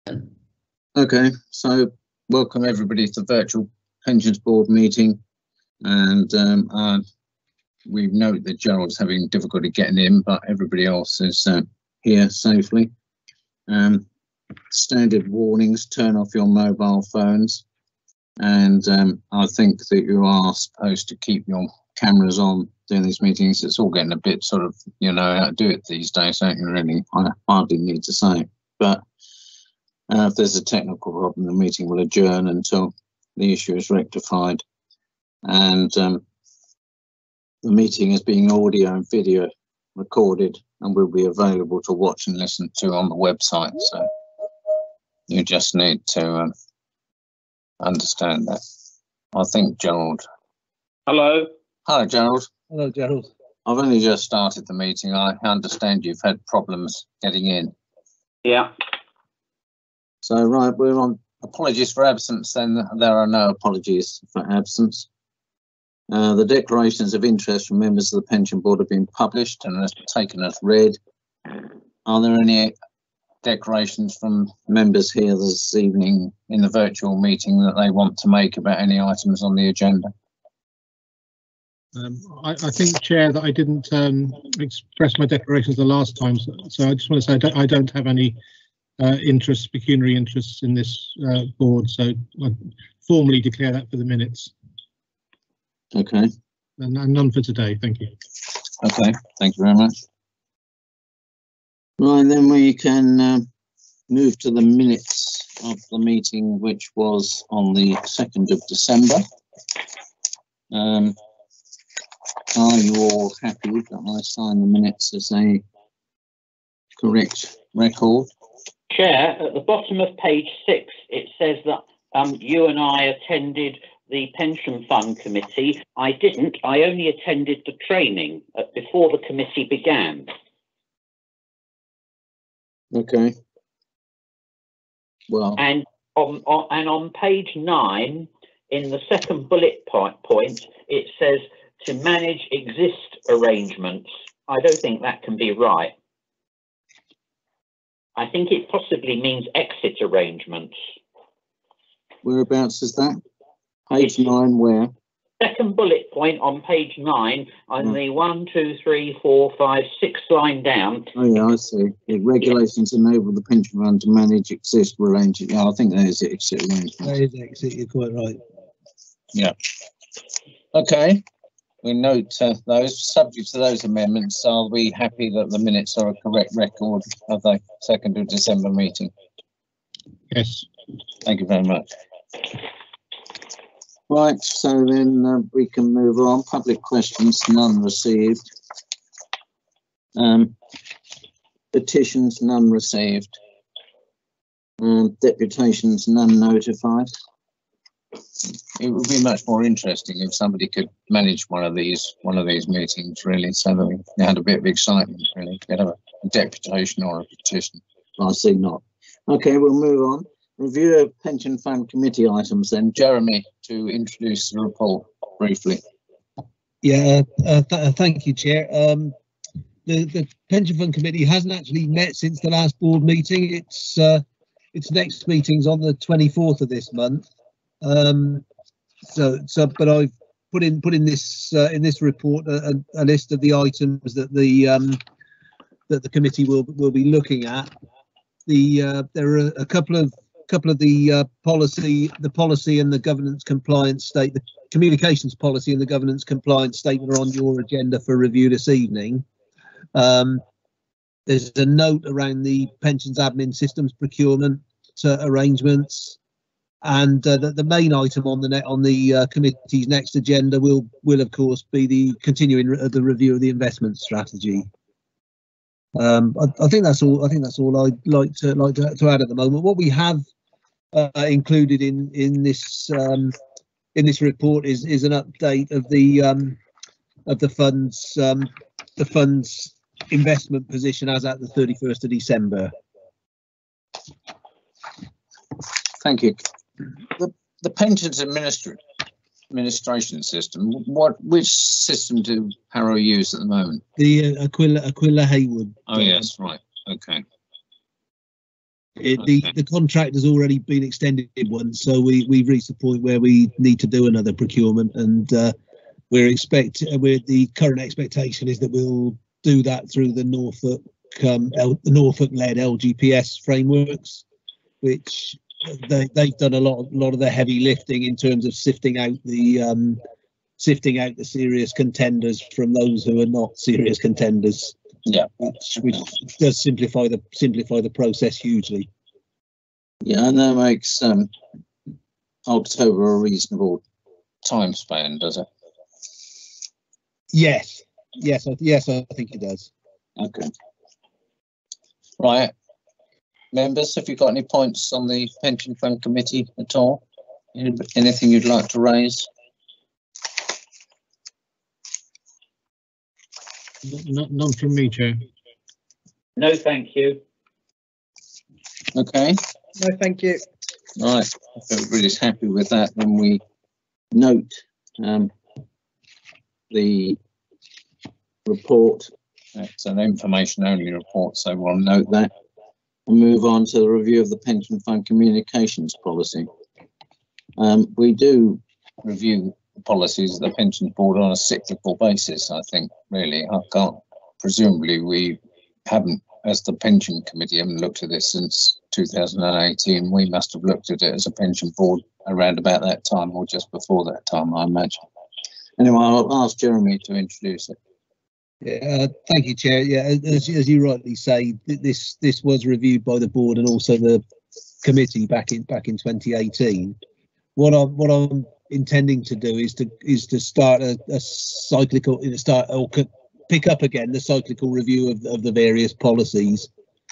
Okay, so welcome everybody to the virtual pensions board meeting, and we note that Gerald's having difficulty getting in, but everybody else is here safely. Standard warnings: turn off your mobile phones, and I think that you are supposed to keep your cameras on during these meetings. It's all getting a bit sort of, you know, how to do it these days, don't you really? I hardly need to say, but if there's a technical problem, the meeting will adjourn until the issue is rectified. And the meeting is being audio and video recorded and will be available to watch and listen to on the website. So you just need to understand that. I think Gerald. Hello. Hi, Gerald. Hello, Gerald. I've only just started the meeting. I understand you've had problems getting in. Yeah. So, right, we're on apologies for absence, then. There are no apologies for absence. The declarations of interest from members of the pension board have been published and are taken as read. Are there any declarations from members here this evening in the virtual meeting that they want to make about any items on the agenda? I think, Chair, that I didn't express my declarations the last time, so I just want to say I don't have any pecuniary interests in this board, so I formally declare that for the minutes. Okay. And none for today, thank you. Okay, thank you very much. Right, then we can move to the minutes of the meeting, which was on the 2nd of December. Are you all happy that I sign the minutes as a correct record? Chair, at the bottom of page 6, it says that you and I attended the pension fund committee. I didn't. I only attended the training before the committee began. Okay. Well. And on page 9, in the second bullet point, it says to manage exist arrangements. I don't think that can be right. I think it possibly means exit arrangements. Whereabouts is that? Page 9, where? Second bullet point on page 9, on the 1, 2, 3, 4, 5, 6 line down. Oh yeah, I see. The regulations enable the pension fund to manage exist arrangements. Yeah, I think that is exit arrangements. That is exit, you're quite right. Yeah. Okay. We note those. Subject to those amendments, are we happy that the minutes are a correct record of the 2nd of December meeting? Yes. Thank you very much. Right, so then we can move on. Public questions, none received. Petitions, none received. Deputations, none notified. It would be much more interesting if somebody could manage one of these meetings, really, so that we had a bit of excitement, really, get a deputation or a petition. I see not. Okay, we'll move on. Review of pension fund committee items then. Jeremy, to introduce the report briefly. Yeah, thank you, Chair. The pension fund committee hasn't actually met since the last board meeting. Its next meeting's on the 24th of this month. But I've put in this report a list of the items that the committee will be looking at. There are a couple of the policy and the governance compliance the communications policy and the governance compliance statement are on your agenda for review this evening. There's a note around the pensions admin systems procurement arrangements. And the main item on the committee's next agenda will of course be the continuing the review of the investment strategy. I think that's all. I think that's all I'd like to add at the moment. What we have included in this report is an update of the fund's investment position as at the 31st of December. Thank you. The pensions administration system. Which system do Harrow use at the moment? The Aquila Haywood. Oh yes, right. Okay. The contract has already been extended once, so we've reached the point where we need to do another procurement, and the current expectation is that we'll do that through the Norfolk-led LGPS frameworks, which they've done a lot of the heavy lifting in terms of sifting out the serious contenders from those who are not serious contenders. Yeah, which does simplify the process hugely. Yeah, and that makes October a reasonable time span, does it? Yes, I think it does. Okay. Right, members, have you got any points on the pension fund committee at all? Anything you'd like to raise? None from me, Chair. No, thank you. Okay. No, thank you. Right, if everybody's happy with that, then we note the report. It's an information only report, so we'll note that and move on to the review of the pension fund communications policy. We do review the policies of the pensions board on a cyclical basis, I think, really. I can't, presumably we haven't, as the pension committee, haven't looked at this since 2018. We must have looked at it as a pension board around about that time or just before that time, I imagine. Anyway, I'll ask Jeremy to introduce it. Yeah, thank you, Chair. Yeah, as you rightly say, this was reviewed by the board and also the committee back in 2018. What I'm intending to do is to start a cyclical, pick up again the cyclical review of the various policies,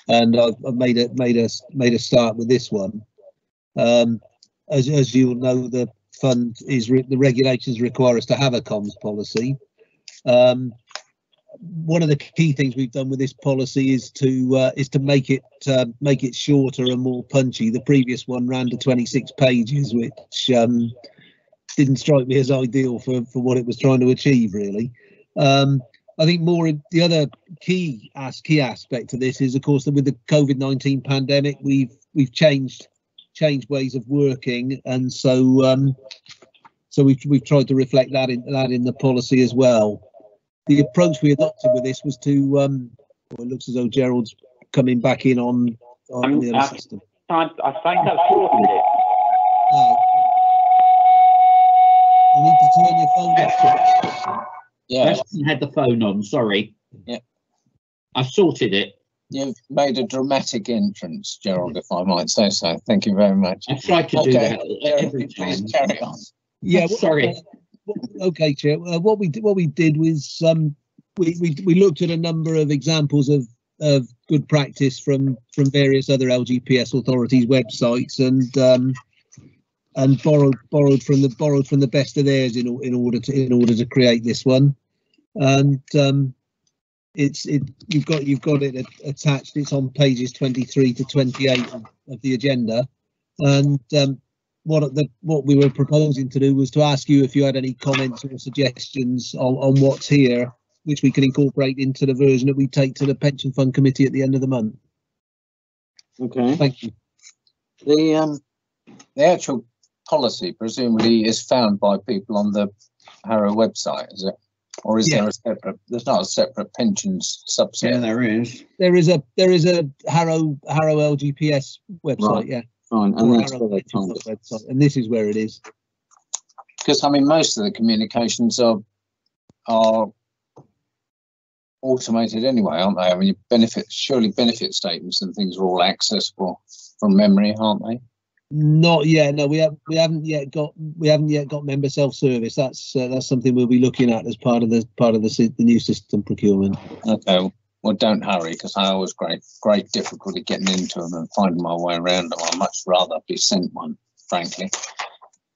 and I've made a start with this one. As you'll know, the fund the regulations require us to have a comms policy. One of the key things we've done with this policy is to make it shorter and more punchy. The previous one ran to 26 pages, which didn't strike me as ideal for what it was trying to achieve, really. I think the other key aspect to this is, of course, that with the COVID-19 pandemic, we've changed ways of working, and so we've tried to reflect that in the policy as well. The approach we adopted with this was to, well, it looks as though Gerald's coming back in on the other system. I think I've sorted it. You need to turn your phone off. Yeah. Preston had the phone on, sorry. Yeah. I've sorted it. You've made a dramatic entrance, Gerald, if I might say so. Thank you very much. I tried to do that every Please time. carry on. Yeah, sorry. Okay, Chair. What we did was we looked at a number of examples of good practice from various other LGPS authorities' websites, and borrowed from the best of theirs in order to create this one. And you've got it attached. It's on pages 23 to 28 of the agenda, and what we were proposing to do was to ask you if you had any comments or suggestions on what's here, which we can incorporate into the version that we take to the pension fund committee at the end of the month. Okay. Thank you. The actual policy presumably is found by people on the Harrow website, is it? Or is there a separate? There's not a separate pensions subset. Yeah, there is. There is a Harrow LGPS website. Right. Yeah. Fine, and that's where they find it. Website, and this is where it is. Because I mean, most of the communications are automated anyway, aren't they? I mean, benefit statements and things are all accessible from memory, aren't they? Not yet. No, we haven't yet got member self-service. That's something we'll be looking at as part of the new system procurement. Okay. Well, don't hurry, because I always great difficulty getting into them and finding my way around them. I'd much rather be sent one, frankly.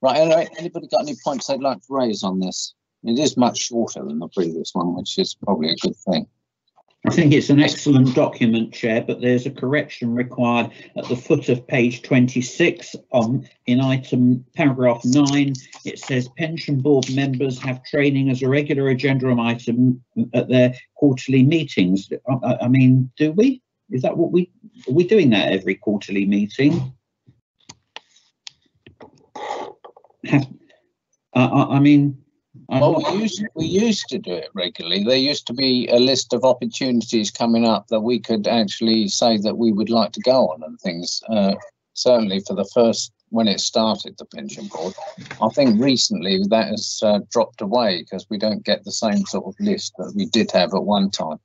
Right, anyway, anybody got any points they'd like to raise on this? It is much shorter than the previous one, which is probably a good thing. I think it's an excellent document, Chair, but there's a correction required at the foot of page 26 in paragraph 9. It says pension board members have training as a regular agenda item at their quarterly meetings. I mean, do we? Is that what we Are we doing that every quarterly meeting? I mean, well, we used to do it regularly. There used to be a list of opportunities coming up that we could actually say that we would like to go on and things. Certainly for the first, when it started, the pension board. I think recently that has dropped away because we don't get the same sort of list that we did have at one time.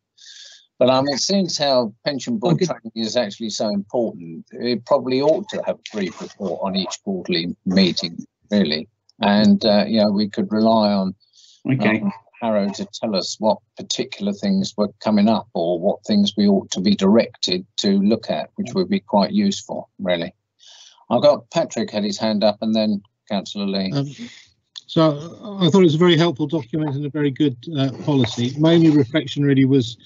But it seems how pension board training is actually so important. It probably ought to have a brief report on each quarterly meeting, really. And, we could rely on Harrow to tell us what particular things were coming up or what things we ought to be directed to look at, which would be quite useful, really. I've got Patrick had his hand up and then Councillor Lee. So I thought it was a very helpful document and a very good policy. My only reflection really was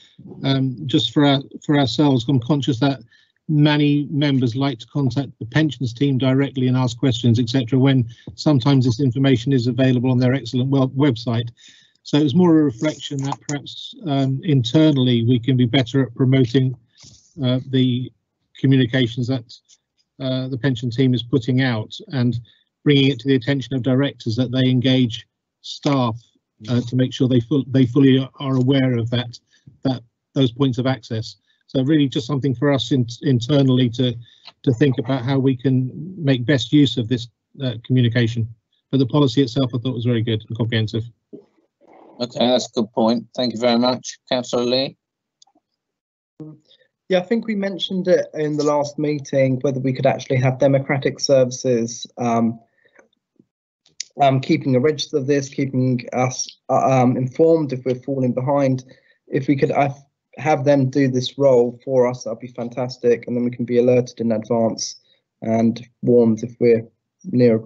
just for ourselves. I'm conscious that many members like to contact the pensions team directly and ask questions, etc., when sometimes this information is available on their excellent website. So it was more a reflection that perhaps internally we can be better at promoting the communications that the pension team is putting out and bringing it to the attention of directors that they engage staff to make sure they fully are aware of those points of access. So really just something for us internally to think about how we can make best use of this communication. But the policy itself I thought was very good and comprehensive. Okay, that's a good point. Thank you very much. Councillor Lee. Yeah, I think we mentioned it in the last meeting, whether we could actually have democratic services keeping a register of this, keeping us informed if we're falling behind. If we could have them do this role for us, that'd be fantastic, and then we can be alerted in advance and warned if we're near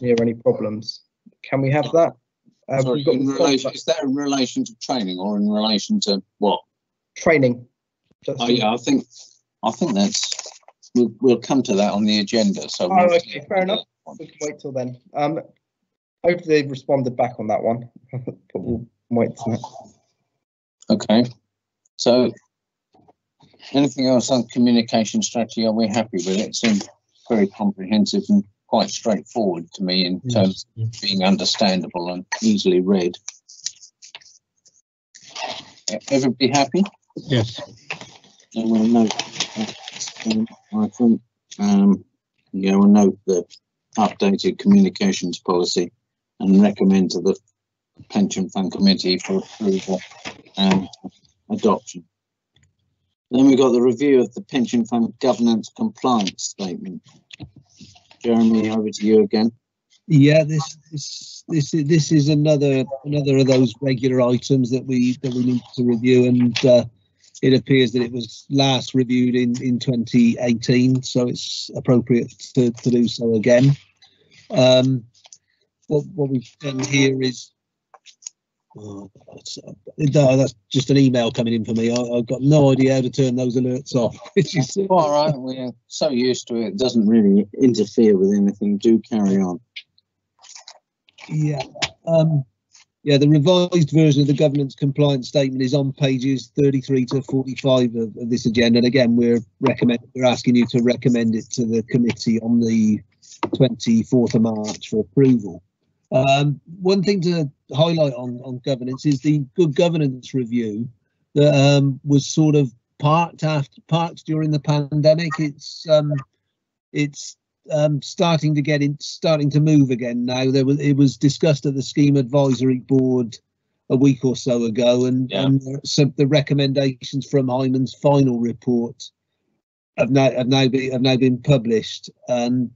any problems. Can we have that? Sorry, is that in relation to training or in relation to what? Training. Yeah, I think that's we'll come to that on the agenda. So okay, fair enough. We can wait till then. Hopefully they've responded back on that one, but we'll wait till that. Okay. So anything else on communication strategy? Are we happy with it? It seems very comprehensive and quite straightforward to me in terms of being understandable and easily read. Everybody happy? Yes. And we'll note, I think, we'll note the updated communications policy and recommend to the Pension Fund Committee for approval and adoption. Then we've got the review of the Pension Fund Governance Compliance Statement. Jeremy, over to you again. Yeah, this is another of those regular items that we need to review, and it appears that it was last reviewed in 2018, so it's appropriate to do so again. What we've done here is, that's just an email coming in for me. I've got no idea how to turn those alerts off. All right, we're so used to it, it doesn't really interfere with anything. Do carry on. Yeah. The revised version of the governance compliance statement is on pages 33 to 45 of this agenda. And again, we're asking you to recommend it to the committee on the 24th of March for approval. One thing to highlight on governance is the good governance review that was sort of parked during the pandemic. It's starting to move again now. It was discussed at the Scheme Advisory Board a week or so ago, and some the recommendations from Hyman's final report have now been published, and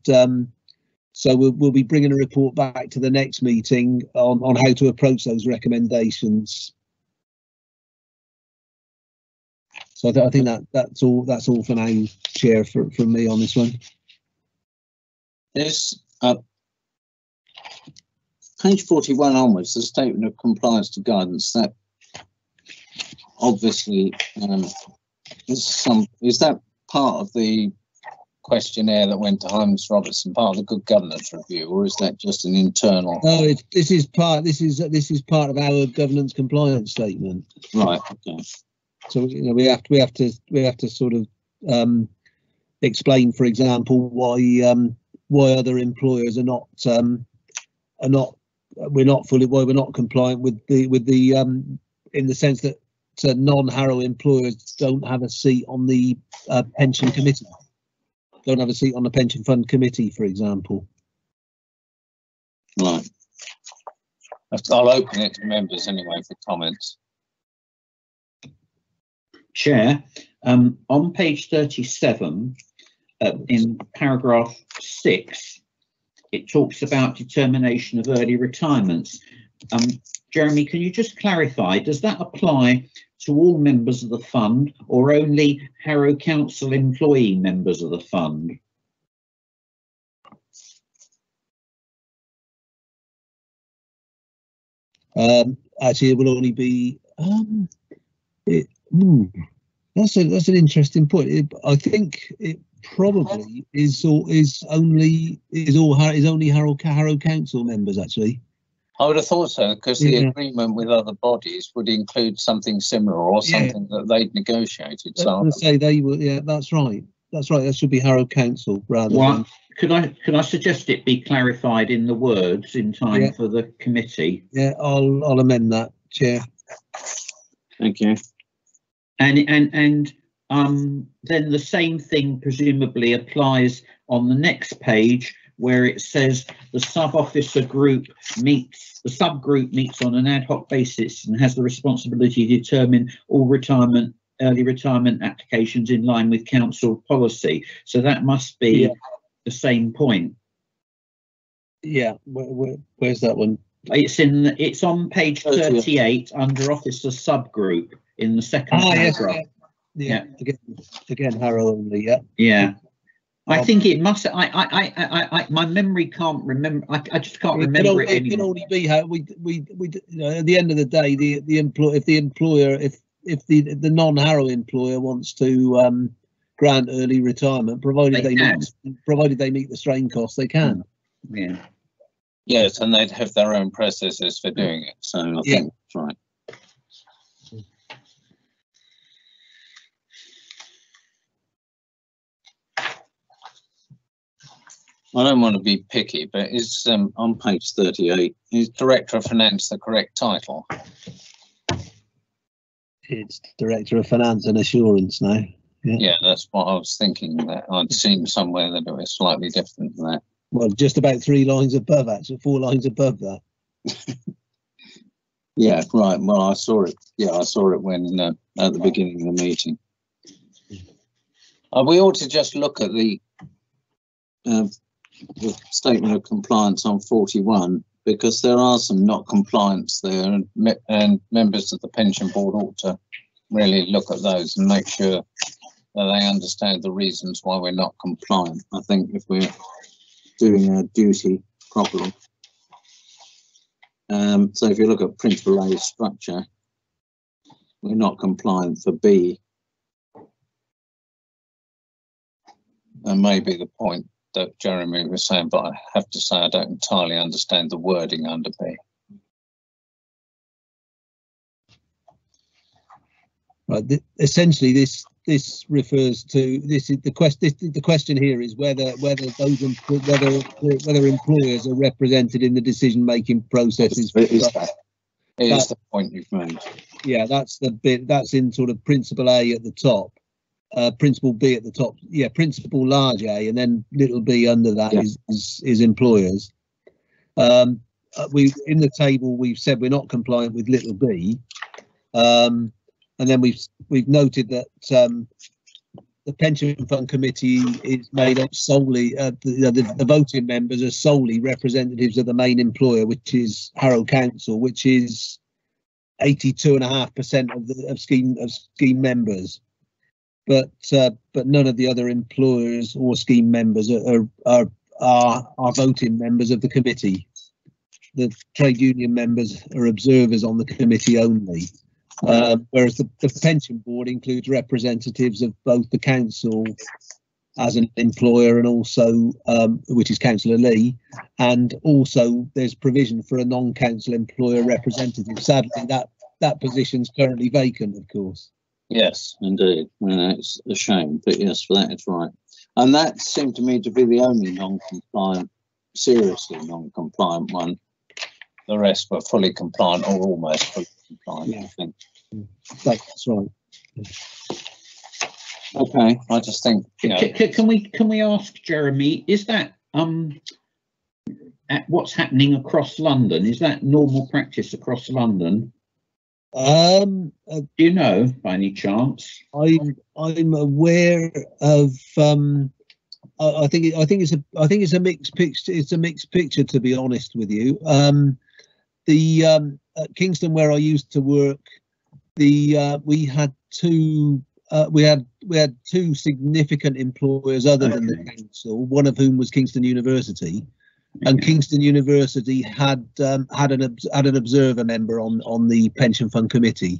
so we'll be bringing a report back to the next meeting on how to approach those recommendations. So I think that's all for now, Chair, from me on this one. This page 41 onwards, the statement of compliance to guidance, that obviously is that part of the questionnaire that went to Hyman's Robertson, part of the good governance review, or is that just an internal? No, this is part of our governance compliance statement. Right. Okay. So we have to sort of explain, for example, why other employers are not we're not compliant with the in the sense that non-Harrow employers don't have a seat on the pension committee, don't have a seat on the pension fund committee, for example. Right. I'll open it to members anyway for comments. Chair, on page 37, in paragraph 6, it talks about determination of early retirements. Jeremy, can you just clarify, does that apply to all members of the fund or only Harrow Council employee members of the fund? Actually, it will only be. That's an interesting point. I think it probably is only Harrow Council members, actually. I would have thought so, because the agreement with other bodies would include something similar or something that they'd negotiated. So I would say they will. Yeah, that's right. That's right. That should be Harrow Council rather than. Could I suggest it be clarified in the words in time for the committee? Yeah, I'll amend that, Chair. Thank you. And then the same thing presumably applies on the next page, where it says the sub-officer group meets, the subgroup meets on an ad hoc basis and has the responsibility to determine all early retirement applications in line with council policy. So that must be the same point. Yeah, where's that one? It's on page 38 under officer subgroup in the second paragraph. Yeah. Again, Harrow only. Yeah. I think it must. My memory can't remember. I just can't remember it anymore. It can only be how we at the end of the day, if the non-Harrow employer wants to grant early retirement, provided they meet the strain costs, they can. Yeah. Yes, and they'd have their own processes for doing it. So I think that's right. I don't want to be picky, but is on page 38, is Director of Finance the correct title? It's Director of Finance and Assurance now. Yeah, that's what I was thinking. That I'd seen somewhere that it was slightly different than that. Well, just about 3 lines above, actually, 4 lines above that. Yeah, right. Well, I saw it. Yeah, I saw it when at the beginning of the meeting. We ought to just look at the statement of compliance on 41, because there are some not compliance there, and members of the pension board ought to really look at those and make sure that they understand the reasons why we're not compliant. I think if we're doing our duty properly. So if you look at Principle A structure, we're not compliant for B. And maybe the point that Jeremy was saying, but I have to say I don't entirely understand the wording under B. Right. Essentially, this refers to this. Is the question here is whether employers are represented in the decision-making processes. It is the point you've made. Yeah, that's the bit. That's in sort of Principle A at the top. Principle B at the top, principle large A, and then little b under that is employers. We in the table we've said we're not compliant with little b, and then we've noted that the pension fund committee is made up solely the voting members are solely representatives of the main employer, which is Harrow Council, which is 82.5% of scheme members. But none of the other employers or scheme members are voting members of the committee. The trade union members are observers on the committee only, whereas the pension board includes representatives of both the council as an employer and also which is Councillor Lee, and also there's provision for a non-council employer representative. Sadly, that position's currently vacant, of course. Yes, indeed. It's a shame, but yes, for that it's right. And that seemed to me to be the only non-compliant, seriously non-compliant one. The rest were fully compliant or almost fully compliant, Yeah. I think. That's right. Okay, I just think, you know, Can we ask Jeremy, is that at what's happening across London? Is that normal practice across London? Do you know by any chance? I'm aware of. I think it's a mixed picture. It's a mixed picture, to be honest with you. At Kingston, where I used to work, we had two significant employers other than the council, one of whom was Kingston University, and Kingston University had an observer member on the pension fund committee.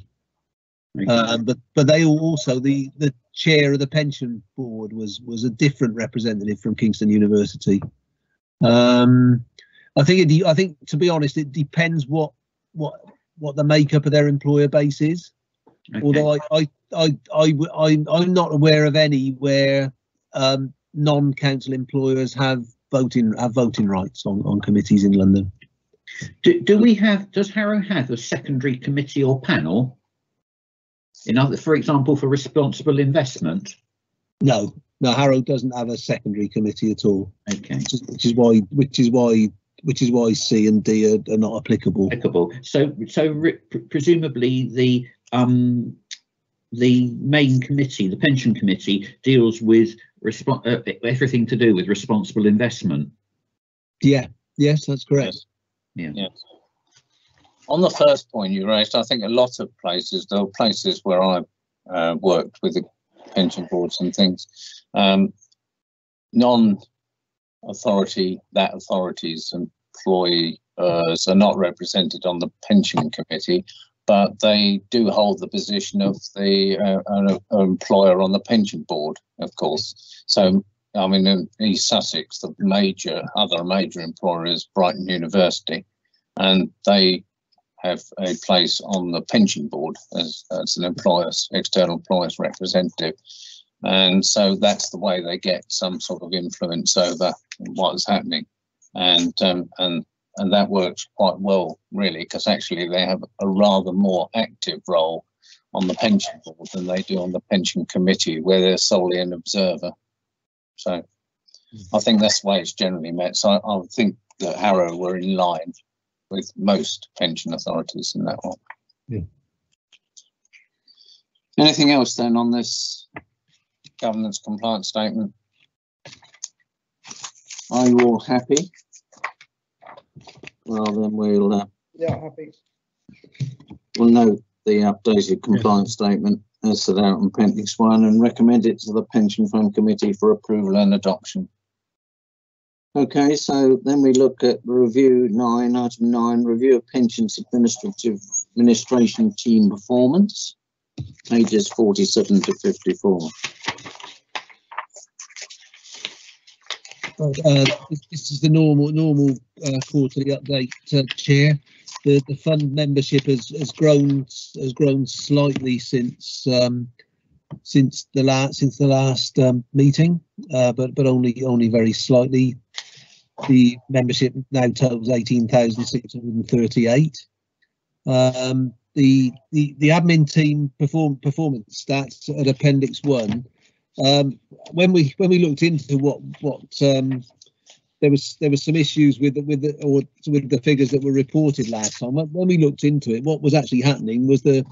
But they also the chair of the pension board was a different representative from Kingston University. I think to be honest, it depends what the makeup of their employer base is. Although I'm not aware of any where non-council employers have voting rights on committees in London. Does Harrow have a secondary committee or panel? For example, for responsible investment? No, Harrow doesn't have a secondary committee at all. Okay, which is why C and D are not applicable. So presumably the main committee, the pension committee, deals with everything to do with responsible investment. Yeah. Yes, that's correct. Yeah. Yes. On the first point you raised, I think a lot of places, there are places where I've worked with the pension boards and things, authorities employers are not represented on the pension committee, but they do hold the position of the employer on the pension board, of course. So, I mean, in East Sussex, the other major employer is Brighton University, and they have a place on the pension board as an external employer's representative. And so that's the way they get some sort of influence over what is happening. And that works quite well, really, because actually they have a rather more active role on the pension board than they do on the pension committee, where they're solely an observer. So I think that's the way it's generally met. So I would think that Harrow were in line with most pension authorities in that one. Yeah. Anything else then on this governance compliance statement? Are you all happy? Well, then we'll happy. We'll note the updated compliance statement as set out in Appendix 1 and recommend it to the Pension Fund Committee for approval and adoption. Okay, so then we look at review 9, item 9, review of pensions administration team performance, pages 47 to 54. This is the normal quarterly update, Chair. The fund membership has grown slightly since the last meeting, but only very slightly. The membership now totals 18,638. The admin team performance stats at Appendix 1. When we looked into what there was some issues with the figures that were reported last time. When we looked into it, what was actually happening was the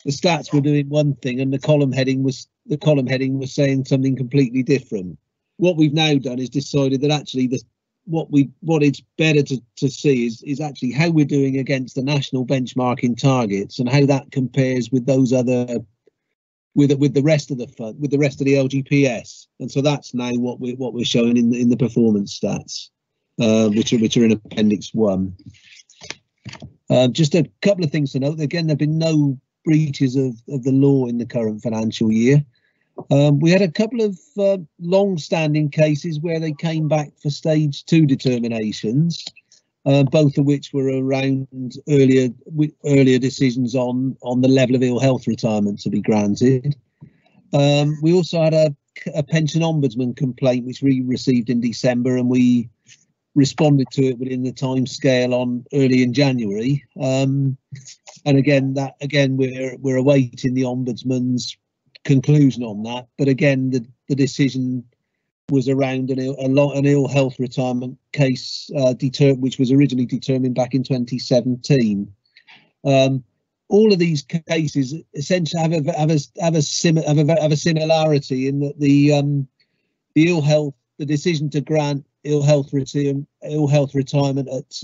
stats were doing one thing and the column heading was saying something completely different. What we've now done is decided that actually what it's better to see is actually how we're doing against the national benchmarking targets and how that compares with those other with the rest of the fund, with the rest of the LGPS. And so that's now what we're showing in the performance stats, which are in Appendix 1. Just a couple of things to note. Again, there have been no breaches of the law in the current financial year. We had a couple of long-standing cases where they came back for stage 2 determinations. both of which were around earlier decisions on the level of ill health retirement to be granted. We also had a pension ombudsman complaint which we received in December, and we responded to it within the time scale on early in January. And again, we're awaiting the ombudsman's conclusion on that. But again, the decision was around an ill health retirement case, which was originally determined back in 2017. All of these cases essentially have a similarity in that the decision to grant ill health retirement at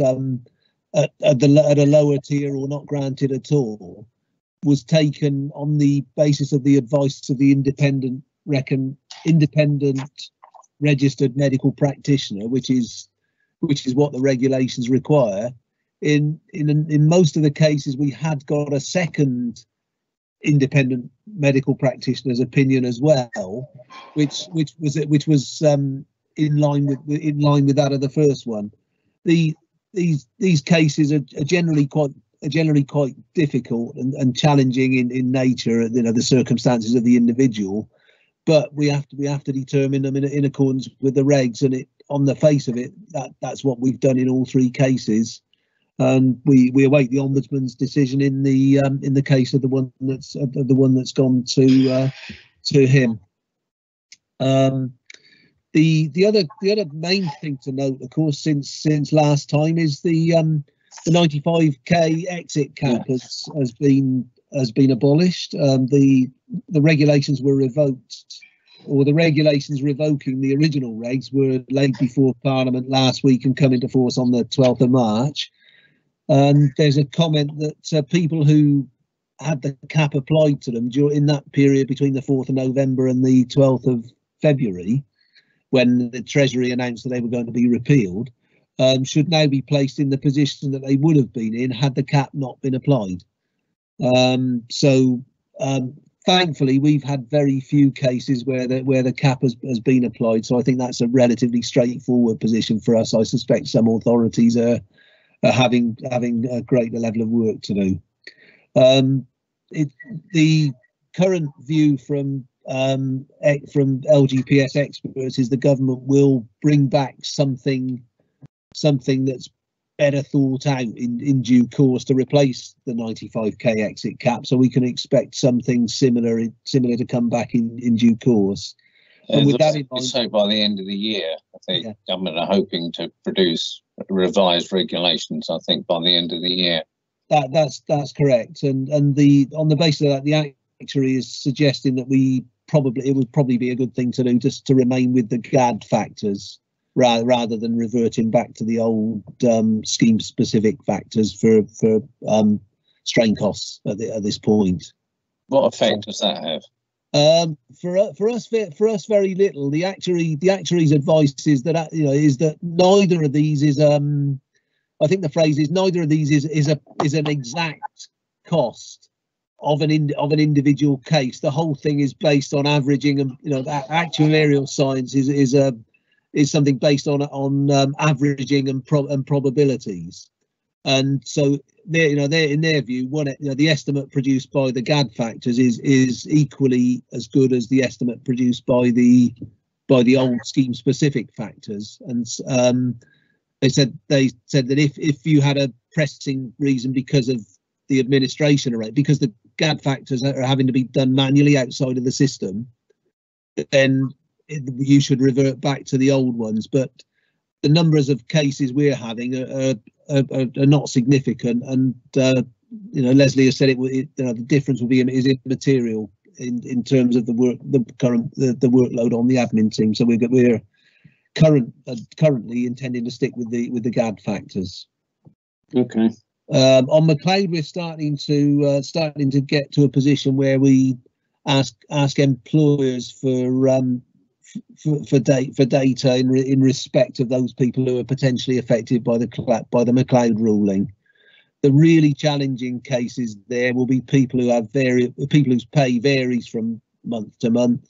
a lower tier or not granted at all was taken on the basis of the advice of the independent registered medical practitioner, which is what the regulations require. In most of the cases, we had got a second independent medical practitioner's opinion as well, which was in line with that of the first one. These cases are generally quite difficult and challenging in nature, the circumstances of the individual, but we have to determine them in accordance with the regs, and on the face of it, that's what we've done in all three cases. And we await the ombudsman's decision in the case of the one that's gone to him. The other main thing to note, of course, since last time is the 95k exit cap has been abolished. The regulations were revoked, or the regulations revoking the original regs were laid before Parliament last week and come into force on the 12th of March. And there's a comment that people who had the cap applied to them in that period between the 4th of November and the 12th of February, when the Treasury announced that they were going to be repealed, should now be placed in the position that they would have been in had the cap not been applied. Thankfully, we've had very few cases where the cap has been applied, so I think that's a relatively straightforward position for us. I suspect some authorities are having a greater level of work to do. The current view from LGPS experts is the government will bring back something that's better thought out in due course to replace the 95k exit cap, so we can expect something similar to come back in due course. And with that in mind, so by the end of the year, I think government are hoping to produce revised regulations. I think by the end of the year. That's correct, and on the basis of that, the actuary is suggesting that it would probably be a good thing to do just to remain with the GAD factors rather than reverting back to the old scheme specific factors for strain costs at this point. What effect does that have? For us, very little. The actuary's advice is that is that neither of these is I think the phrase is neither of these is an exact cost of an individual case. The whole thing is based on averaging, and actuarial science is something based on averaging and probabilities. And so they're in their view, the estimate produced by the GAD factors is equally as good as the estimate produced by the old scheme specific factors. And they said that if you had a pressing reason because of the administration rate, because the GAD factors are having to be done manually outside of the system, then you should revert back to the old ones. But the numbers of cases we're having are not significant, and Leslie has said the difference will be immaterial in terms of the workload on the admin team. So we're currently intending to stick with the GAD factors. Okay. On McLeod, we're starting to get to a position where we ask employers for data in respect of those people who are potentially affected by the McLeod ruling. The really challenging cases there will be people whose pay varies from month to month.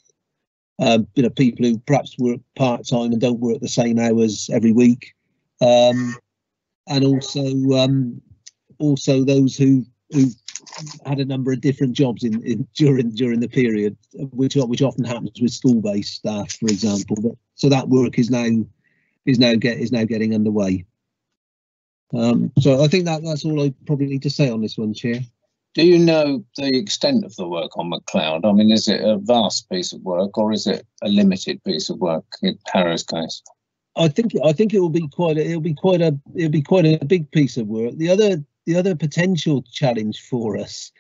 People who perhaps work part time and don't work the same hours every week. and also those who had a number of different jobs during the period, which often happens with school-based staff, for example. But so that work is now getting underway. So I think that's all I probably need to say on this one, Chair. Do you know the extent of the work on McLeod? I mean, is it a vast piece of work, or is it a limited piece of work in Harrow's case? I think it will be quite a big piece of work. The other potential challenge for us,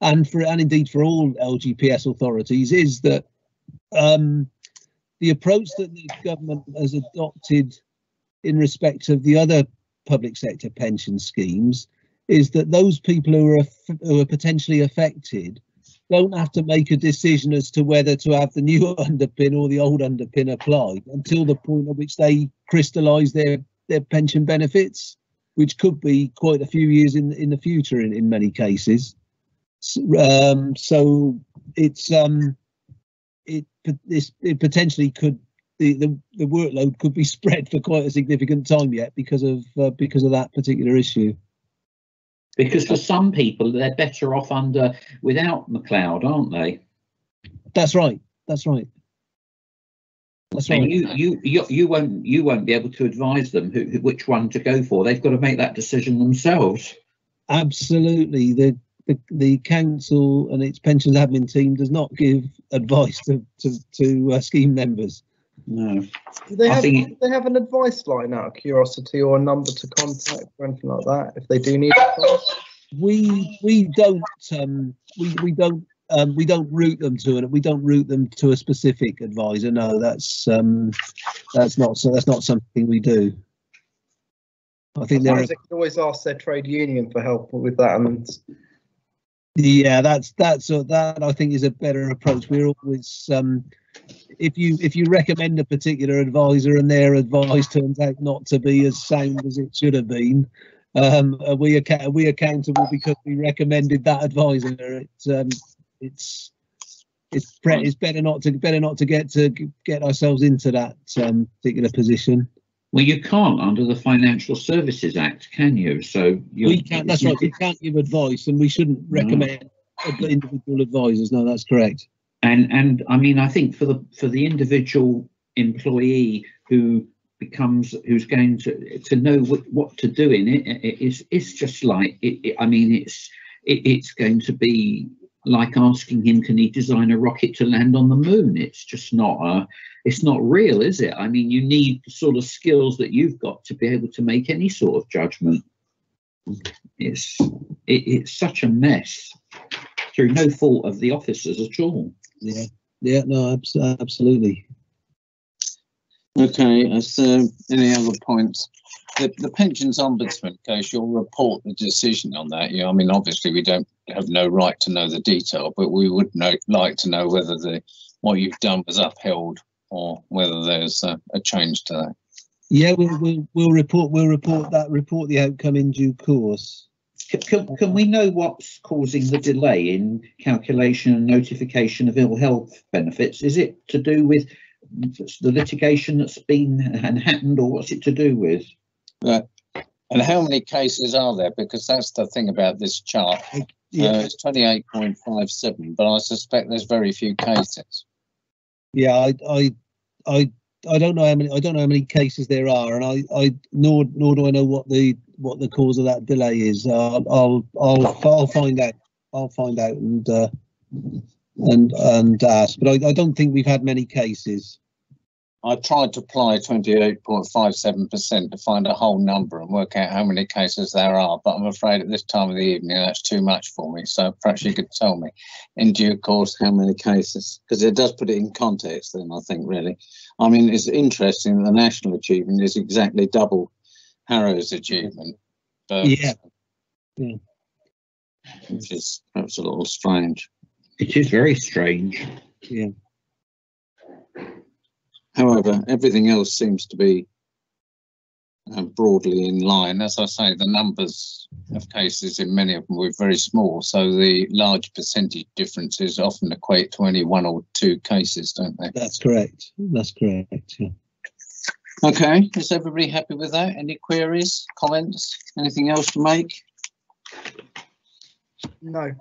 and indeed for all LGPS authorities, is that the approach that the government has adopted in respect of the other public sector pension schemes is that those people who are potentially affected don't have to make a decision as to whether to have the new underpin or the old underpin applied until the point at which they crystallise their pension benefits, which could be quite a few years in the future in many cases. So it potentially could, the workload could be spread for quite a significant time yet because of that particular issue. Because for some people, they're better off without McLeod, aren't they? That's right. That's right. That's right. And you won't be able to advise them which one to go for. They've got to make that decision themselves. Absolutely. The council and its pensions admin team does not give advice to scheme members. No. Do they have an advice line out of curiosity, or a number to contact or anything like that if they do need advice? We don't route them to it. We don't route them to a specific advisor. No, that's not something we do. I think they could always ask their trade union for help with that. And yeah, that I think is a better approach. We're always if you recommend a particular advisor and their advice turns out not to be as sound as it should have been, are we accountable because we recommended that advisor? It's better not to get ourselves into that particular position. Well, you can't under the Financial Services Act, can you? So we can't. That's right. We can't give advice, and we shouldn't recommend individual advisors. No, that's correct. And I mean, I think for the individual employee who's going to know what to do in it's just like I mean, it's going to be like asking him, can he design a rocket to land on the moon? It's just not it's not real, is it? I mean, you need the sort of skills that you've got to be able to make any sort of judgment. It's such a mess through no fault of the officers at all. Yeah, no, absolutely. Okay, so any other points? The pensions ombudsman case, you'll report the decision on that. I mean, obviously we don't have no right to know the detail, but we would like to know whether what you've done was upheld or whether there's a change to that. Yeah, we'll report the outcome in due course. Can we know what's causing the delay in calculation and notification of ill health benefits? Is it to do with the litigation that's been and happened, or what's it to do with? And how many cases are there? Because that's the thing about this chart. It's 28.57, but I suspect there's very few cases. Yeah, I don't know how many cases there are, and nor do I know what the cause of that delay is. I'll find out. I'll find out and ask, but I don't think we've had many cases. I tried to apply 28.57% to find a whole number and work out how many cases there are, but I'm afraid at this time of the evening that's too much for me. So perhaps you could tell me in due course how many cases, because it does put it in context then, I think, really. I mean, it's interesting that the national achievement is exactly double Harrow's achievement. But, yeah. Which is perhaps a little strange. It is very strange. Yeah. However, everything else seems to be broadly in line. As I say, the numbers of cases in many of them were very small, so the large percentage differences often equate to only one or two cases, don't they? That's correct. That's correct. Yeah. Okay, is everybody happy with that? Any queries, comments, anything else to make? No.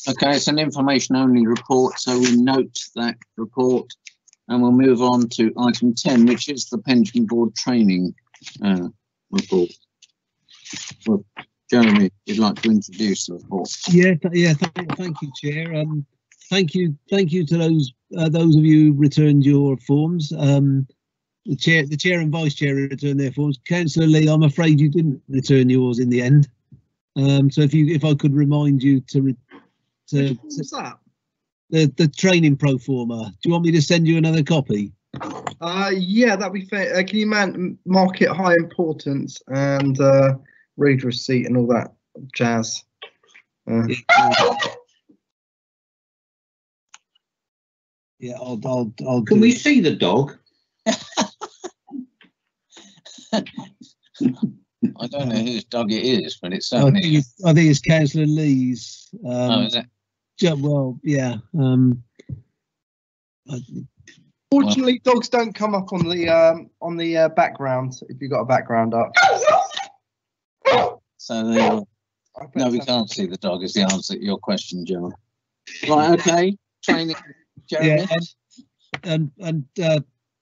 Okay, it's an information only report, so we note that report and we'll move on to item 10, which is the pension board training report. Well, Jeremy, you'd like to introduce the report? Thank you, Chair. Thank you to those of you who returned your forms. The chair and vice chair returned their forms. Councillor Lee, I'm afraid you didn't return yours in the end. So if I could remind you What's that? The training pro forma. Do you want me to send you another copy? Yeah, that'd be fair. Can you mark it high importance and read receipt and all that jazz? Yeah, I'll. Can we see the dog? I don't know whose dog it is, but it's certainly. I think it's Councillor Lee's. Oh, is it? Well, yeah. Fortunately, dogs don't come up on the background if you've got a background up. So no, we can't see the dog. Is the answer to your question, Joe? Right. Okay. Training, Jeremy. Yeah, and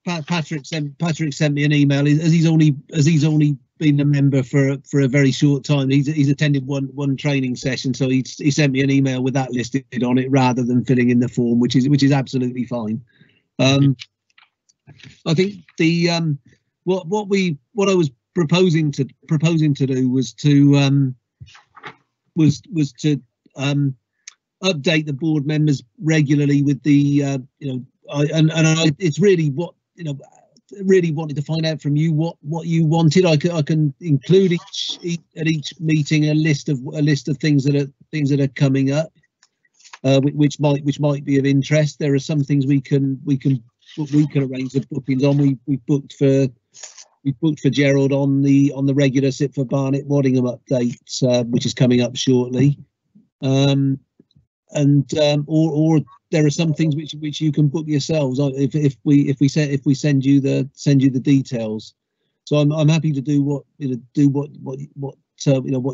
Patrick sent me an email. As he's only been a member for a very short time. He's attended one training session, so he sent me an email with that listed on it rather than filling in the form, which is absolutely fine. I think the what I was proposing to do was to update the board members regularly with the it's really what really wanted to find out from you what you wanted. I can include at each meeting a list of things that are coming up, which might be of interest. There are some things we can arrange the bookings on. We booked for Gerald on the regular Sit for Barnet Waddingham update, which is coming up shortly, or there are some things which you can book yourselves if we send you the details. So I'm happy to do what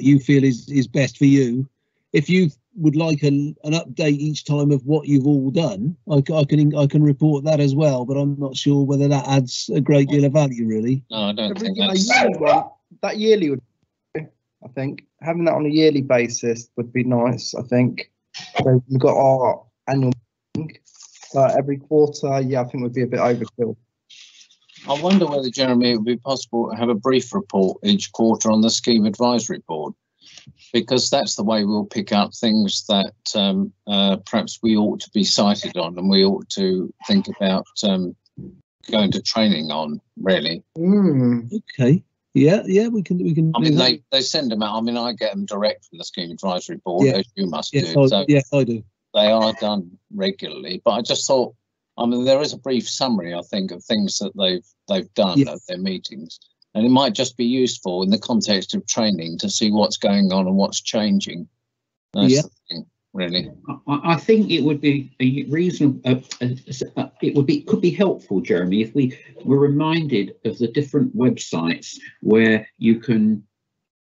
you feel is best for you. If you would like an update each time of what you've all done, I can report that as well. But I'm not sure whether that adds a great deal of value, really. No, I don't think that yearly would. I think having that on a yearly basis would be nice. I think so we've got our annual meeting every quarter. Yeah, I think would be a bit overkill. I wonder whether, Jeremy, it would be possible to have a brief report each quarter on the scheme advisory board, because that's the way we'll pick up things that perhaps we ought to be cited on, and we ought to think about going to training on, really. Okay. Yeah, we can. I mean, they send them out. I mean, I get them direct from the scheme advisory board, as you must do. Yes, I do. They are done regularly, but I just thought, I mean, there is a brief summary, I think, of things that they've done at their meetings, and it might just be useful in the context of training to see what's going on and what's changing. That's the thing, really. I think it would be a reasonable. Could be helpful, Jeremy, if we were reminded of the different websites where you can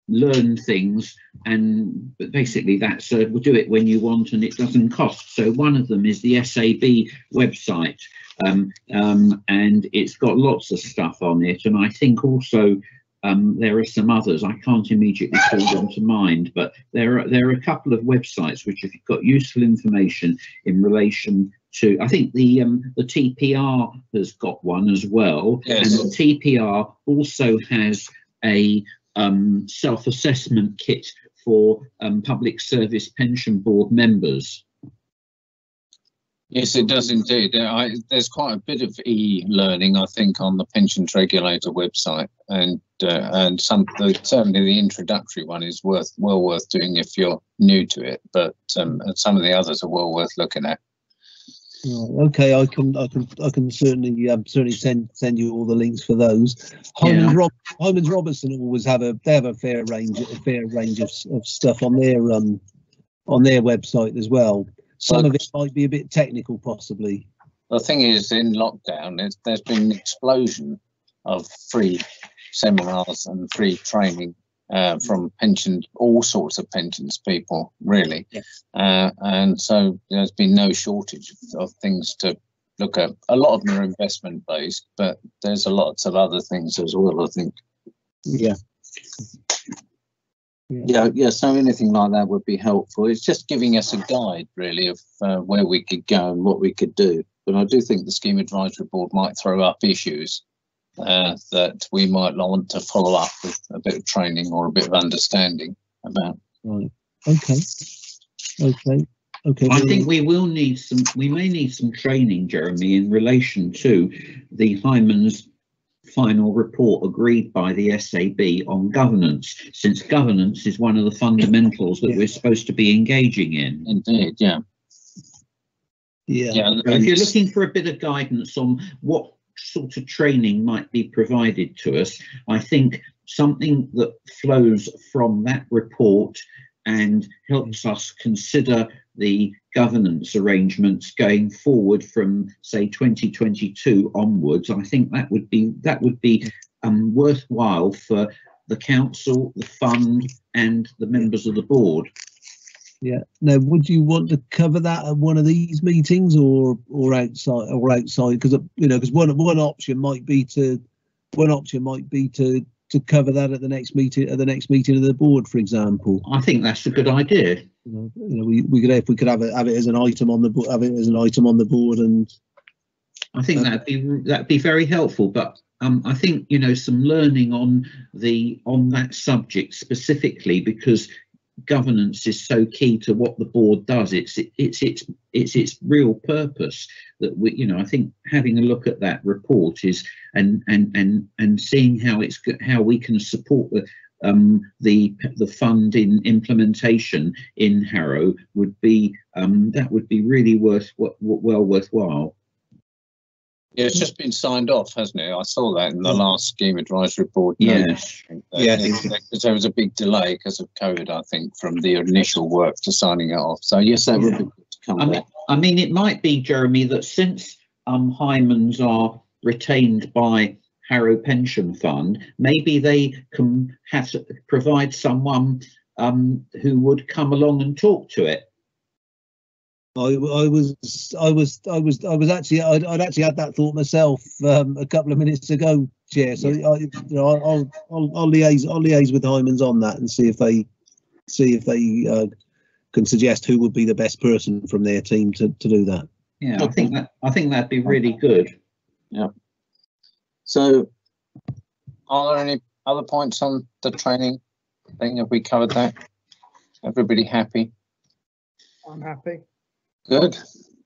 learn things, and basically that's we'll do it when you want and it doesn't cost. So one of them is the SAB website, and it's got lots of stuff on it, and I think also there are some others. I can't immediately call them to mind, but there are a couple of websites which have got useful information in relation to. I think the TPR has got one as well, yes. And the TPR also has a self-assessment kit for public service pension board members. Yes, it does indeed. There's quite a bit of e-learning, I think, on the pensions regulator website, and certainly the introductory one is well worth doing if you're new to it. But some of the others are well worth looking at. Okay, I can certainly send you all the links for those. Hyman's Robertson always have a fair range of stuff on their website as well. Some of it might be a bit technical, possibly. The thing is, in lockdown, there's been an explosion of free seminars and free training from all sorts of pensions people, really. Yes. And so there's been no shortage of things to look at. A lot of them are investment based, but there's a lot of other things as well, I think. Yeah. Yeah, so anything like that would be helpful. It's just giving us a guide, really, of where we could go and what we could do. But I do think the Scheme Advisory Board might throw up issues that we might want to follow up with a bit of training or a bit of understanding about. Right. Okay. I think we may need some training, Jeremy, in relation to the Hyman's final report agreed by the SAB on governance, since governance is one of the fundamentals that we're supposed to be engaging in. Indeed, yeah. Yeah. So if you're looking for a bit of guidance on what sort of training might be provided to us, I think something that flows from that report and helps us consider the governance arrangements going forward from, say, 2022 onwards, I think that would be worthwhile for the council, the fund, and the members of the board. Yeah. Now, would you want to cover that at one of these meetings, or outside? Because because one option might be to cover that at the next meeting of the board, for example. I think that's a good idea. We could have it as an item on the board, and I think that'd be very helpful. But I think some learning on that subject specifically, because governance is so key to what the board does. It's its real purpose that I think having a look at that report is and seeing how we can support the fund in implementation in Harrow would be really well worthwhile. Yeah, it's just been signed off, hasn't it? I saw that in the last Scheme Advisory Board. Yes. Because there was a big delay because of COVID, I think, from the initial work to signing it off. So yes, that would be good to come back. I mean, it might be, Jeremy, that since Hymans are retained by Harrow Pension Fund, maybe they can have to provide someone who would come along and talk to it. I'd actually had that thought myself a couple of minutes ago, Chair. So I'll liaise with Hymans on that and see if they can suggest who would be the best person from their team to do that. Yeah, I think that'd be really good. Yeah. So, are there any other points on the training thing? Have we covered that? Everybody happy? I'm happy. Good.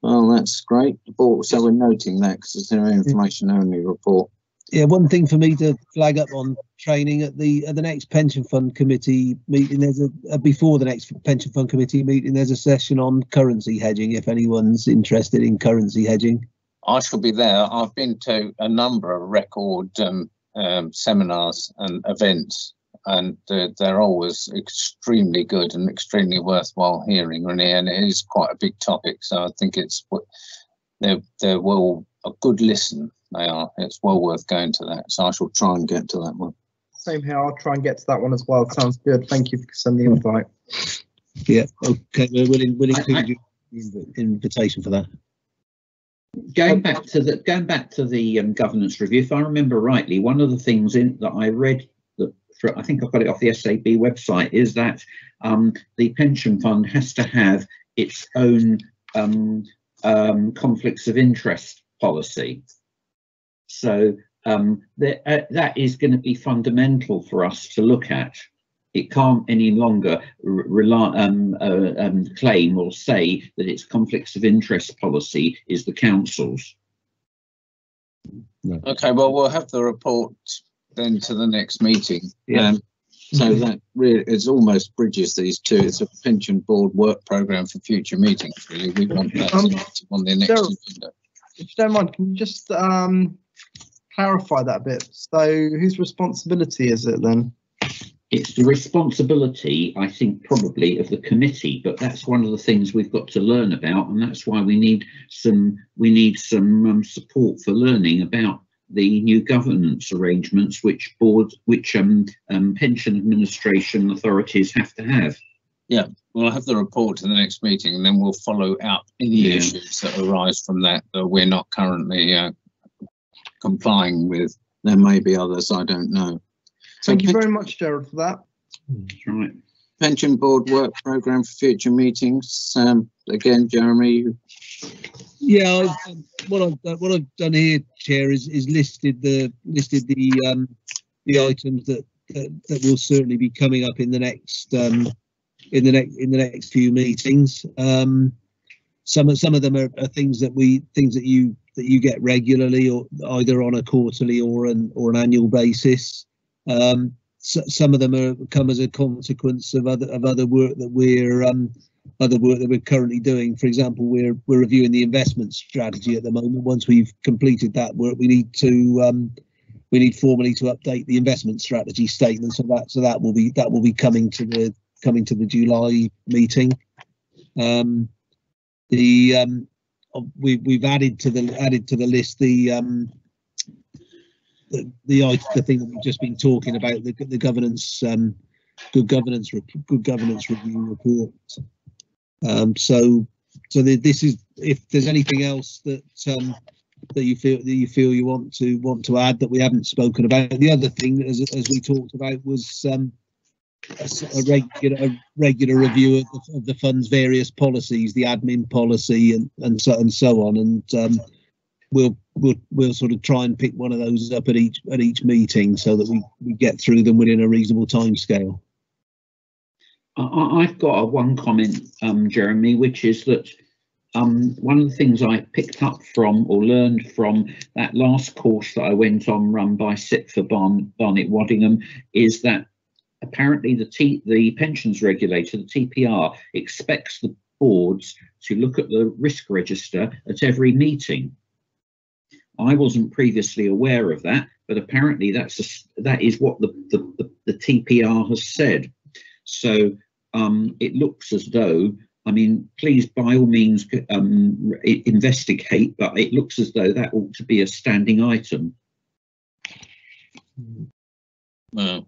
Well, that's great. So we're noting that because it's an information only report. Yeah, one thing for me to flag up on training at the next pension fund committee meeting. There's before the next pension fund committee meeting. There's a session on currency hedging. If anyone's interested in currency hedging, I shall be there. I've been to a number of record seminars and events, and they're always extremely good and extremely worthwhile hearing, really, and it is quite a big topic. So I think they're a good listen. They are. It's well worth going to that. So I shall try and get to that one. Same here. I'll try and get to that one as well. Sounds good. Thank you for sending the invite. Yeah. Okay. We'll include the invitation for that. Going back to the governance review, if I remember rightly, one of the things that I read I think I've got it off the SAB website, is that the pension fund has to have its own conflicts of interest policy. So that is going to be fundamental for us to look at. It can't any longer claim or say that its conflicts of interest policy is the council's. No. Okay, well, we'll have the report then to the next meeting. Yeah. So that really is almost bridges these two. It's a pension board work programme for future meetings, really. We want that on the next agenda. If you don't mind, can you just clarify that a bit? So whose responsibility is it then? It's the responsibility, I think, probably of the committee, but that's one of the things we've got to learn about, and that's why we need some support for learning about the new governance arrangements which pension administration authorities have to have. Yeah, we'll have the report in the next meeting, and then we'll follow up any issues that arise from that we're not currently complying with. There may be others, I don't know. So Thank you very much, Gerald, for that. That's right. Pension board work programme for future meetings. Again, Jeremy. Yeah, what I've done here, Chair, is listed the items that will certainly be coming up in the next in the next few meetings. Some of them are things that you get regularly, or either on a quarterly or an annual basis. Some of them come as a consequence of other work that we're currently doing. For example, we're reviewing the investment strategy at the moment. Once we've completed that work, we need formally to update the investment strategy statement. So that will be coming to the July meeting. We've added to the list the thing that we've just been talking about, the governance good governance review report. So this is, if there's anything else that you feel you want to add that we haven't spoken about. The other thing, as we talked about, was a regular review of the fund's various policies, the admin policy and so on, and we'll sort of try and pick one of those up at each meeting so that we get through them within a reasonable time scale. I've got one comment, Jeremy, which is that one of the things I picked up from or learned from that last course that I went on, run by SIPFA Barnet Waddingham, is that apparently the pensions regulator, the TPR, expects the boards to look at the risk register at every meeting. I wasn't previously aware of that, but apparently that is what the TPR has said. So it looks as though, I mean, please by all means investigate, but it looks as though that ought to be a standing item. Well,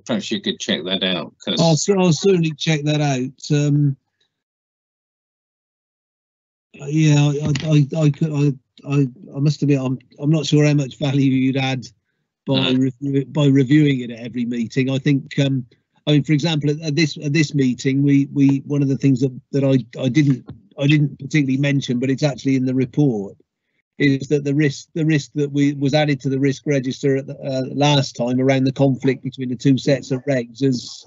perhaps you could check that out. I'll certainly check that out. Yeah, I must admit, I'm not sure how much value you'd add by reviewing it at every meeting. I think, I mean, for example, at this meeting, we one of the things that I didn't particularly mention, but it's actually in the report, is that the risk that was added to the risk register at the, last time around the conflict between the two sets of regs has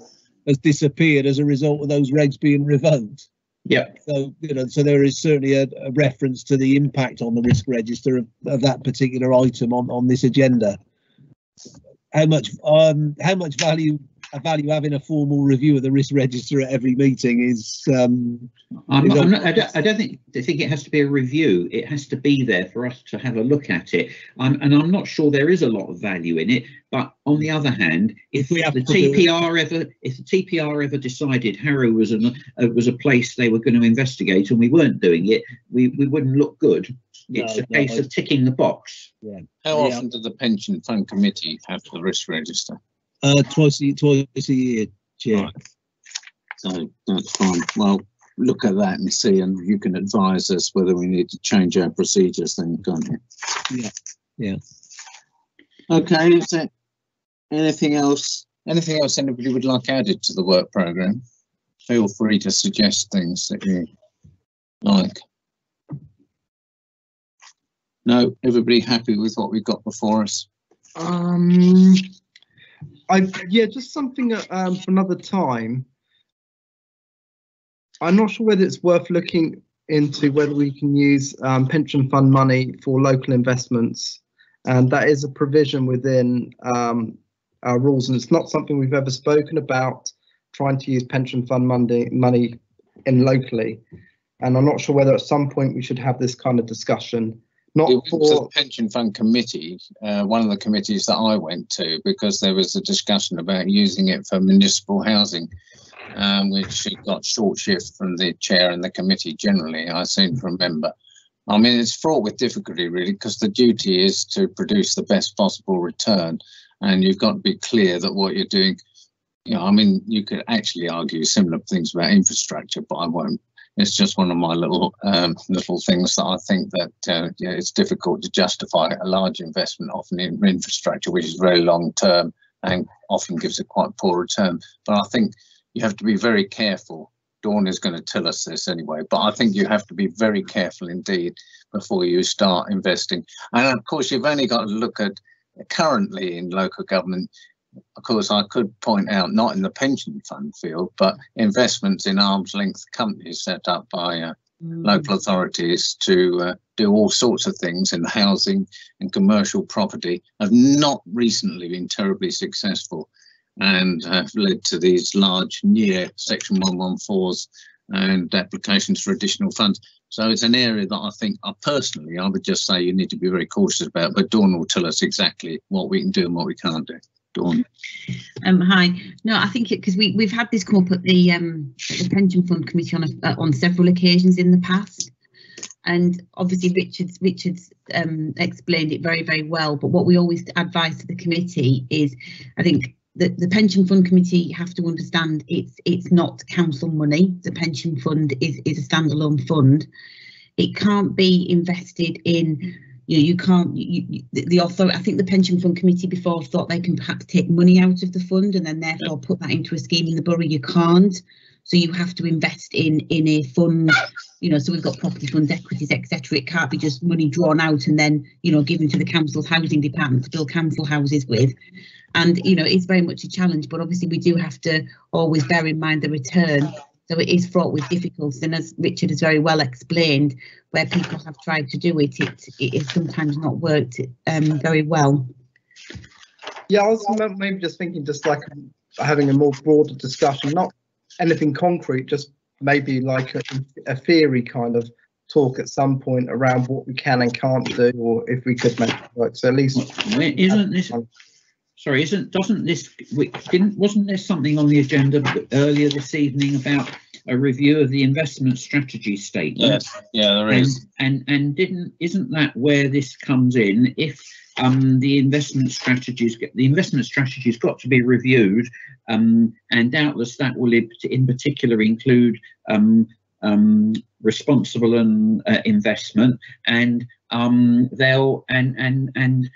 disappeared as a result of those regs being revoked. Yeah. So so there is certainly a reference to the impact on the risk register of that particular item on this agenda. How much value having a formal review of the risk register at every meeting is. I don't think it has to be a review. It has to be there for us to have a look at it. And I'm not sure there is a lot of value in it. But on the other hand, if the TPR ever decided Harrow was a place they were going to investigate and we weren't doing it, we wouldn't look good. It's a case of ticking the box. Yeah. How often does the pension fund committee have the risk register? Twice a year, Chair. Right. So that's fine. Well, look at that and see, and you can advise us whether we need to change our procedures then, can't you? Yeah. Yeah. Okay, is there anything else anybody would like added to the work programme? Feel free to suggest things that you like. No, everybody happy with what we've got before us? Yeah, just something for another time. I'm not sure whether it's worth looking into whether we can use pension fund money for local investments, and that is a provision within our rules, and it's not something we've ever spoken about, trying to use pension fund money in locally, and I'm not sure whether at some point we should have this kind of discussion. Not for the pension fund committee, one of the committees that I went to, because there was a discussion about using it for municipal housing, which got short shift from the chair and the committee generally, I seem to remember. I mean, it's fraught with difficulty, really, because the duty is to produce the best possible return, and you've got to be clear that what you're doing, you know, I mean, you could actually argue similar things about infrastructure, but I won't. It's just one of my little things that I think that yeah, it's difficult to justify a large investment often in infrastructure, which is very long term and often gives a quite poor return. But I think you have to be very careful. Dawn is going to tell us this anyway, but I think you have to be very careful indeed before you start investing. And of course, you've only got to look at currently in local government. Of course, I could point out, not in the pension fund field, but investments in arm's length companies set up by local authorities to do all sorts of things in housing and commercial property have not recently been terribly successful, and have led to these large near Section 114s and applications for additional funds. So it's an area that I think, I would just say you need to be very cautious about, but Dawn will tell us exactly what we can do and what we can't do. Dawn. Hi. No, I think because we've had this come up at the Pension Fund Committee on several occasions in the past, and obviously Richard's explained it very, very well. But what we always advise to the committee is, I think the Pension Fund Committee have to understand it's not council money. The pension fund is a standalone fund. It can't be invested in. You can't. The authority. I think the Pension Fund Committee before thought they can perhaps take money out of the fund and then therefore put that into a scheme in the borough. You can't. So you have to invest in a fund. You know, so we've got property funds, equities, etc. It can't be just money drawn out and then, you know, given to the council's housing department to build council houses with. And, you know, it's very much a challenge, but obviously we do have to always bear in mind the return. So it is fraught with difficulties. And as Richard has very well explained, where people have tried to do it, it has sometimes not worked very well. Yeah, I was maybe just thinking just like having a more broader discussion, not anything concrete, just maybe like a theory kind of talk at some point around what we can and can't do, or if we could make it work. So at least isn't this? Sorry, wasn't there something on the agenda earlier this evening about a review of the investment strategy statement? Yes, yeah, there is. And isn't that where this comes in? If the investment strategies got to be reviewed, and doubtless that will in particular include responsible and investment, and they'll and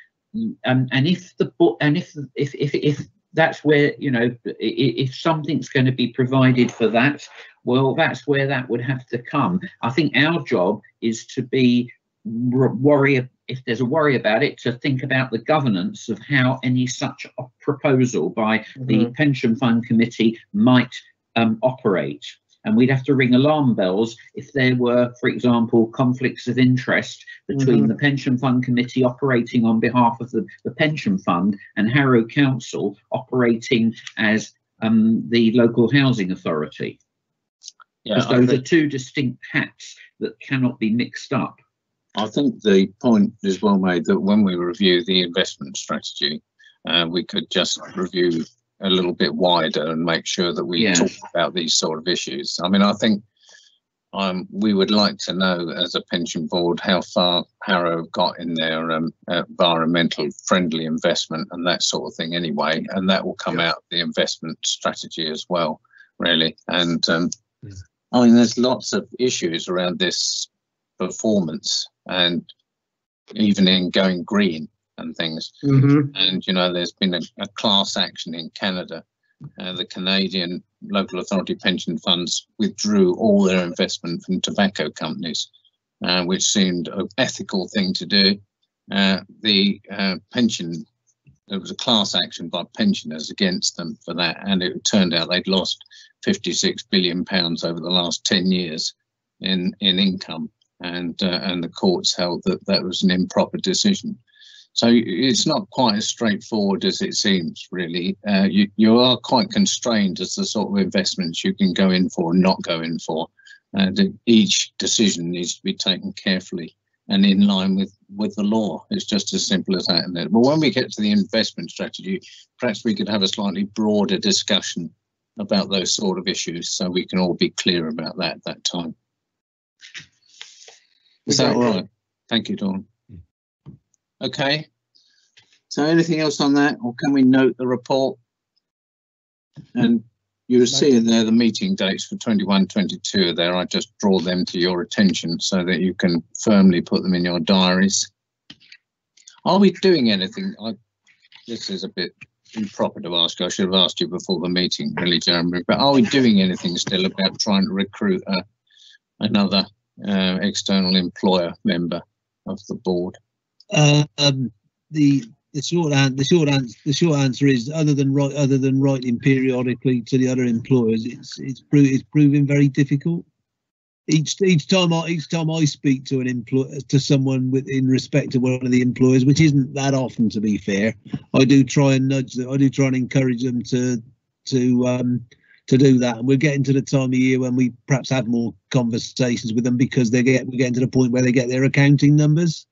if that's where, you know, if something's going to be provided for that, well, that's where that would have to come. I think our job is to be if there's a worry about it, to think about the governance of how any such proposal by the Pension Fund Committee might operate. And we'd have to ring alarm bells if there were, for example, conflicts of interest between the Pension Fund Committee operating on behalf of the pension fund and Harrow Council operating as the local housing authority. Yeah, because those are two distinct hats that cannot be mixed up. I think the point is well made that when we review the investment strategy, we could just review a little bit wider and make sure that we talk about these sort of issues. I mean, I think we would like to know as a pension board how far Harrow got in their environmental friendly investment and that sort of thing anyway, and that will come out of the investment strategy as well, really. And I mean, there's lots of issues around this performance and even in going green and things. And you know, there's been a class action in Canada. The Canadian local authority pension funds withdrew all their investment from tobacco companies, which seemed an ethical thing to do. There was a class action by pensioners against them for that, and it turned out they'd lost £56 billion over the last 10 years in income, and the courts held that that was an improper decision. So it's not quite as straightforward as it seems, really. You are quite constrained as the sort of investments you can go in for and not go in for. Each decision needs to be taken carefully and in line with the law. It's just as simple as that. But when we get to the investment strategy, perhaps we could have a slightly broader discussion about those sort of issues so we can all be clear about that at that time. Is that all right? Thank you, Dawn. Okay. So anything else on that, or can we note the report? And you'll see in there the meeting dates for 21, 22 are there. I just draw them to your attention so that you can firmly put them in your diaries. Are we doing anything? This is a bit improper to ask. I should have asked you before the meeting, really, Jeremy. But are we doing anything still about trying to recruit another external employer member of the board? The short answer is, other than writing periodically to the other employers, it's proving very difficult. Each time I speak to someone in respect to one of the employers, which isn't that often, to be fair, I do try and nudge them. I do try and encourage them to do that. And we're getting to the time of year when we perhaps have more conversations with them, because we're getting to the point where they get their accounting numbers,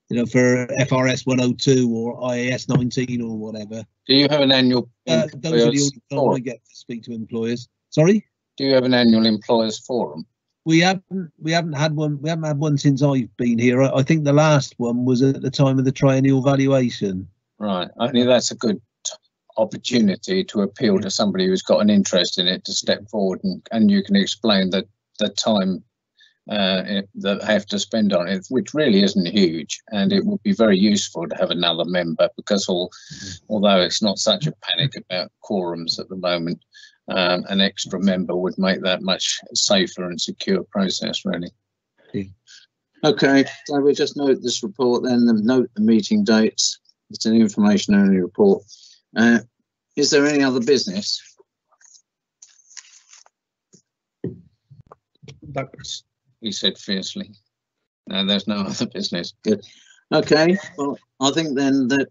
you know, for FRS 102 or IAS 19 or whatever. Do you have an annual? Those are the only time I get to speak to employers. Sorry? Do you have an annual employers forum? We haven't had one. We haven't had one since I've been here. I think the last one was at the time of the triennial valuation. Right. I think that's a good opportunity to appeal to somebody who's got an interest in it to step forward, and you can explain the time that they have to spend on it, which really isn't huge, and it would be very useful to have another member, because although it's not such a panic about quorums at the moment, an extra member would make that much safer and secure process, really. Yeah. Okay, so we just note this report then, and note the meeting dates. It's an information only report. Is there any other business? He said fiercely. No, there's no other business. Good. Okay, well, I think then that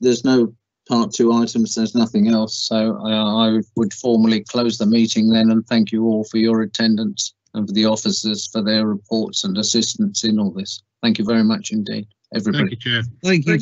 there's no part 2 items, there's nothing else, so I would formally close the meeting then, and thank you all for your attendance, and for the officers for their reports and assistance in all this. Thank you very much indeed, everybody. Thank you, Chair. Thank you.